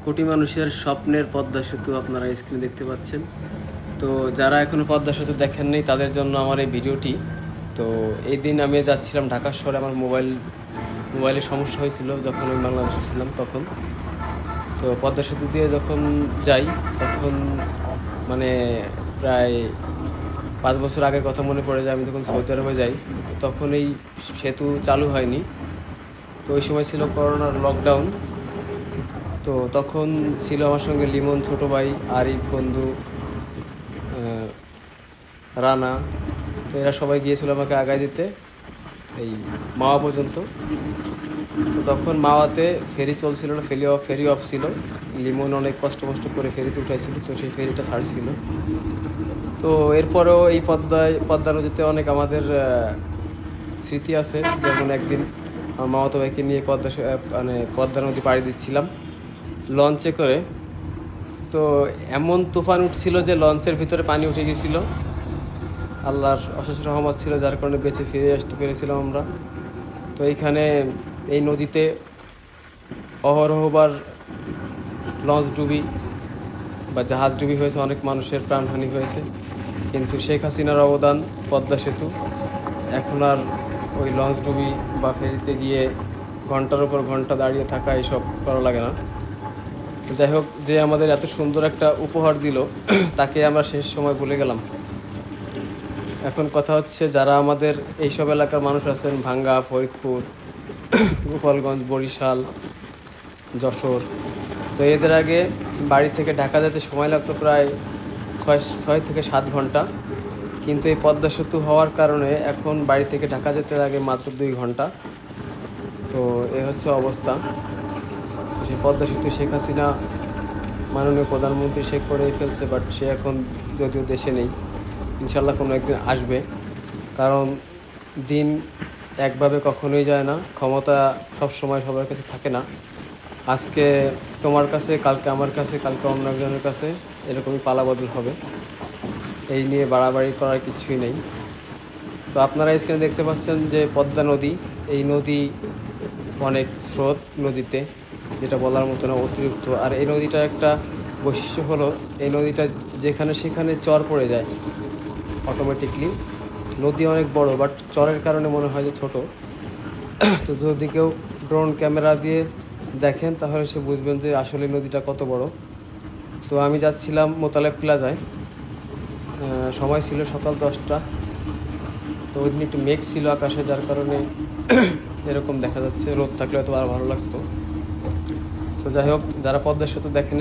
কোটি মানুষের স্বপ্নের পদ্মা সেতু আপনারা স্ক্রিনে দেখতে পাচ্ছেন। তো যারা এখনও পদ্মা সেতু দেখেননি তাদের জন্য আমার এই ভিডিওটি। তো এই দিন আমি যাচ্ছিলাম ঢাকা শহরে, আমার মোবাইলের সমস্যা হয়েছিল যখন আমি বাংলাদেশে ছিলাম তখন। তো পদ্মা সেতু দিয়ে যখন যাই তখন মানে প্রায় 5 বছর আগের কথা মনে পড়ে যায়। আমি যখন সৌদি আরবে যাই তখন এই সেতু চালু হয়নি। তো ওই সময় ছিল করোনার লকডাউন। তো তখন ছিল আমার সঙ্গে লিমন, ছোটো ভাই, আরিফ বন্ধু, রানা। তো এরা সবাই গিয়েছিল আমাকে আগায় দিতে এই মাওয়া পর্যন্ত। তো তখন মাওয়াতে ফেরি চলছিল না, ফেরি অফ ছিল। লিমন অনেক কষ্ট করে ফেরিতে উঠাইছিল, তো সেই ফেরিটা ছাড়ছিল। তো এরপরেও এই পদ্মা নদীতে অনেক আমাদের স্মৃতি আছে। যেমন একদিন আমার মামাতো ভাইকে নিয়ে পদ্মা নদী পাড়ি দিচ্ছিলাম লঞ্চে করে। তো এমন তুফান উঠছিল যে লঞ্চের ভিতরে পানি উঠে গেছিলো। আল্লাহর অশেষ রহমত ছিল, যার কারণে বেঁচে ফিরে আসতে পেরেছিলাম আমরা। তো এইখানে এই নদীতে অহরহবার লঞ্চ ডুবি বা জাহাজ ডুবি হয়েছে, অনেক মানুষের প্রাণহানি হয়েছে। কিন্তু শেখ হাসিনার অবদান পদ্মা সেতু। এখন আর ওই লঞ্চ ডুবি বা ফেরিতে গিয়ে ঘন্টার উপর ঘন্টা দাঁড়িয়ে থাকা এসব করা লাগে না। যাই হোক, যে আমাদের এত সুন্দর একটা উপহার দিল তাকে আমরা শেষ সময় ভুলে গেলাম। এখন কথা হচ্ছে, যারা আমাদের এইসব এলাকার মানুষ আছেন, ভাঙ্গা, ফরিদপুর, গোপালগঞ্জ, বরিশাল, যশোর, তো এদের আগে বাড়ি থেকে ঢাকা যেতে সময় লাগতো প্রায় 6 থেকে 7 ঘন্টা। কিন্তু এই পদ্মা সেতু হওয়ার কারণে এখন বাড়ি থেকে ঢাকা যেতে লাগে মাত্র 2 ঘন্টা। তো এ হচ্ছে অবস্থা। তো সেই পদ্মা সেতু শেখ হাসিনা মাননীয় প্রধানমন্ত্রী সে করেই ফেলছে, বাট সে এখন যদিও দেশে নেই। ইনশাল্লাহ কোনো একদিন আসবে, কারণ দিন একভাবে কখনোই যায় না। ক্ষমতা সব সময় সবার কাছে থাকে না। আজকে তোমার কাছে, কালকে আমার কাছে, কালকে অন্য একজনের কাছে, এরকমই পালাবদল হবে। এই নিয়ে বাড়াবাড়ি করার কিছুই নেই। তো আপনারা স্ক্রিনে দেখতে পাচ্ছেন যে পদ্মা নদী, এই নদী অনেক স্রোত নদীতে, যেটা বলার মতো না, অতিরিক্ত। আর এই নদীটার একটা বৈশিষ্ট্য হলো, এই নদীটা যেখানে সেখানে চর পড়ে যায় অটোমেটিকলি। নদী অনেক বড়, বাট চরের কারণে মনে হয় যে ছোট। তো যদি কেউ ড্রোন ক্যামেরা দিয়ে দেখেন তাহলে সে বুঝবেন যে আসলে নদীটা কত বড়। তো আমি যাচ্ছিলাম মোতালেব প্লাজায়, সময় ছিল সকাল 10টা। তো ওই দিন একটু মেঘ ছিল আকাশে, যার কারণে এরকম দেখা যাচ্ছে। রোদ থাকলে হয়তো আর ভালো লাগতো। তো যাই হোক, যারা পদ্মা সেতু দেখেন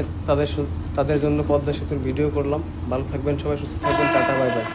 তাদের জন্য পদ্মা সেতুর ভিডিও করলাম। ভালো থাকবেন সবাই, সুস্থ থাকবেন, টাটা, বাই বাই।